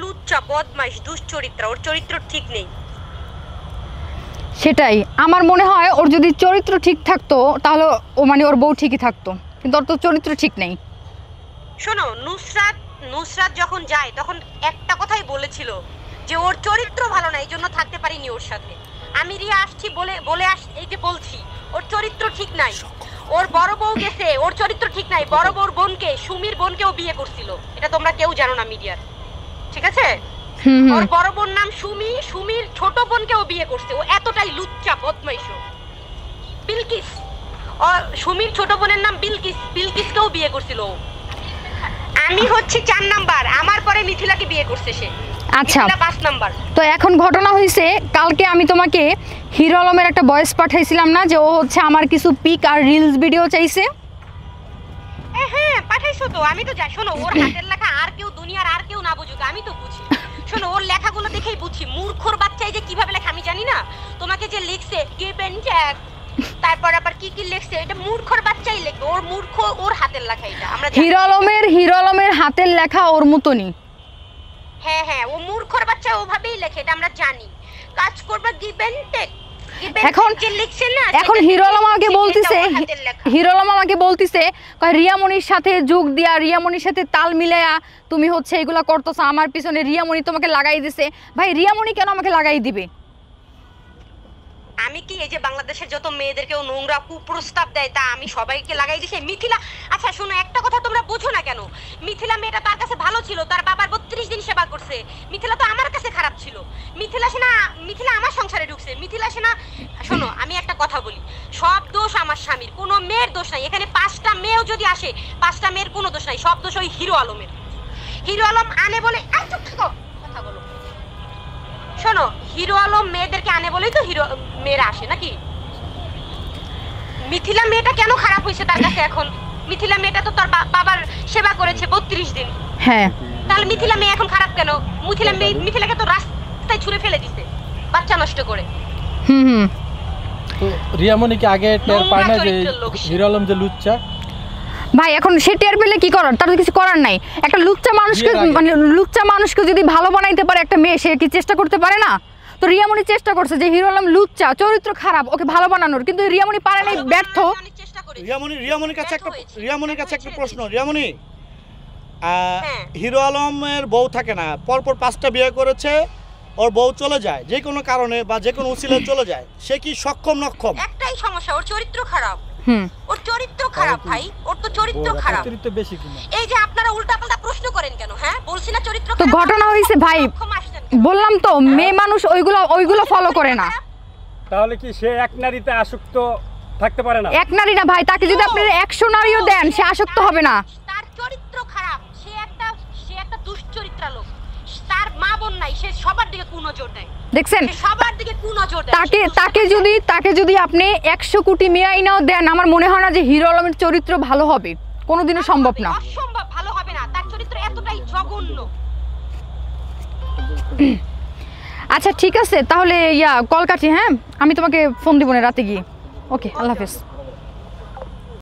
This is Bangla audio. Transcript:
লুচ্চা, বদমাইশ, দুশ্চরিত্রা, ওর চরিত্র ঠিক নেই। সেটাই আমার মনে হয়, ওর যদি চরিত্র ঠিক থাকতো তাহলে ও মানে ওর বউ ঠিকই থাকতো, কিন্তু ওর তো চরিত্র ঠিক নেই। শোনো, নুসরাত যখন যায় তখন একটা কথাই বলেছিল যে ওর চরিত্র ভালো না, এই জন্য থাকতে পারিনি ওর সাথে। আমি রিয়া আসছি বলে এই যে বলছি ওর চরিত্র ঠিক নাই। ওর বড় বউ গেছে, ওর চরিত্র ঠিক নাই। বড় বউর বোনকে, সুমির বোনকেও বিয়ে করছিল, এটা তোমরা কেউ জানো না মিডিয়ার, ঠিক আছে? ওর বড় বোন নাম সুমি, সুমির ছোট বোনকেও বিয়ে করছে। ও এতটাই লুচ্চা বদমাইশ। বিলকিস, সুমির ছোট বোনের নাম বিলকিস, বিলকিসকেও বিয়ে করছিল। আমি হচ্ছে 4 নাম্বার, আমার পরে মিথিলাকে বিয়ে করছে সে। আচ্ছা, 5 নাম্বার। তো এখন ঘটনা হয়েছে, কালকে আমি তোমাকে হিরো আলমের একটা ভয়েস পাঠাইছিলাম না, যে ও হচ্ছে আমার কিছু পিক আর রিলস ভিডিও চাইছে। হ্যাঁ পাঠাইছো তো, আমি তো যাই। শোনো, ওর হাতের লেখা আর কেউ দুনিয়ার আর কেউ না বুঝুক, আমি তো বুঝি। শোনো, ওর লেখাগুলো দেখেই বুঝি। মূর্খর বাচ্চাই যে কিভাবে লেখা আমি জানি না। তোমাকে যে লিখছে গিভ এন্ড টেক, তারপর আবার কি কি লিখছে, এটা মূর্খর বাচ্চাই লিখবে। ওর মূর্খ, ওর হাতের লেখা এটা আমরা জানি। হিরো আলমের হাতের লেখা ওর মতনই। হ্যাঁ, ও মূর্খর বাচ্চা ওভাবেই লেখে, এটা আমরা জানি। কাজ করবে গিভ এন্ড টেক। এখন হিরো আলম আমাকে বলতিছে রিয়ামণির সাথে যোগ দিয়া, রিয়ামণির সাথে তাল মিলায়া তুমি হচ্ছে এগুলা করতেছো আমার পিছনে, রিয়ামণি তোমাকে লাগাই দিছে। ভাই, রিয়ামণি কেন আমাকে লাগাই দিবে? আমি কি এই যে বাংলাদেশের যত মেয়েদেরকে ও নোংরা কুপ্রস্তাব দেয় তা আমি সবাইকে লাগাই দিছি? মিথিলা, আচ্ছা শোনো, একটা কথা তোমরা বোঝো না কেন? মিথিলা মেয়েটা তার কাছে ভালো ছিল, তার বাবার 32 দিন সেবা করছে। মিথিলা তো আমার কাছে খারাপ ছিল। মিথিলা আমার সংসারে ঢুকছে। মিথিলা সেনা, শোনো আমি একটা কথা বলি, সব দোষ আমার স্বামীর, কোনো মেয়ের দোষ নাই। এখানে 5টা মেয়েও যদি আসে, 5টা মেয়ের কোনো দোষ নাই, সব দোষ ওই হিরো আলমের। হিরো আলম আনে বলে কথা বলো। শোনো, হিরো আলম মেয়েদেরকে আনে বলেই তো হিরো মেয়েরা আসে নাকি? মিথিলা মেয়েটা কেন খারাপ হয়েছে তার কাছে এখন? মিথিলা মেয়েটা তো তার বাবার সেবা করেছে 32 দিন। হ্যাঁ, তাহলে মিথিলা মেয়ে এখন খারাপ কেন? মিথিলাকে তো রাস্তায় ছুঁড়ে ফেলে দিছে বাচ্চা নষ্ট করে। তো রিয়ামণি কি আগে টের পায় না যে হিরো আলম যে লুচ্চা? ভাই, এখন সে টের পেলে কি করার? তার তো কিছু করার নাই। একটা লুচ্চা মানুষকে যদি ভালো বানাইতে পারে একটা মেয়ে, সে কি চেষ্টা করতে পারে না? তো রিয়ামণি চেষ্টা করছে যে হিরো আলম লুচ্চা, চরিত্র খারাপ, ওকে ভালো বানানোর, কিন্তু রিয়ামণি পারে নাই, ব্যর্থ। রিয়ামণির কাছে একটা প্রশ্ন। রিয়ামণি, হিরো আলমের বউ থাকে না, পরপর 5টা বিয়ে করেছে, ওর বউ চলে যায় যে কোনো কারণে বা যে কোনো উসিলায় চলে যায়, সে কি সক্ষম নক্ষম? একটাই সমস্যা, ওর চরিত্র খারাপ। ওর চরিত্র খারাপ ভাই, ওর তো চরিত্র খারাপ। চরিত্র বেশি কিনা? এই যে আপনারা উল্টাপাল্টা প্রশ্ন করেন কেন? হ্যাঁ বলছি না চরিত্র খারাপ। তো ঘটনা হইছে ভাই, বললাম তো মেয়ে মানুষ ওইগুলো ফলো করে না। তাহলে কি সে এক নারীতে আসক্ত থাকতে পারে না? এক নারী না ভাই, তাকে যদি আপনি 100 নারীও দেন সে আসক্ত হবে না। তার চরিত্র খারাপ, সে একটা দুশ্চরিত্রা লোক। তার মা বোন নাই, সে সবার দিকে কুনজর দেয়। দেখছেন, সবার দিকে কুনজর দেয়। তাকে যদি আপনি 100 কোটি মেয়ে আইনাও দেন, আমার মনে হয় না যে হিরো আলমের চরিত্র ভালো হবে, কোনোদিনও সম্ভব না। অসম্ভব ভালো হবে না, তার চরিত্র এতটাই জঘন্য। আচ্ছা ঠিক আছে, তাহলে কল কাটি। হ্যাঁ, আমি তোমাকে ফোন দিব না রাতে গিয়ে। ওকে, আল্লাহ হাফেজ।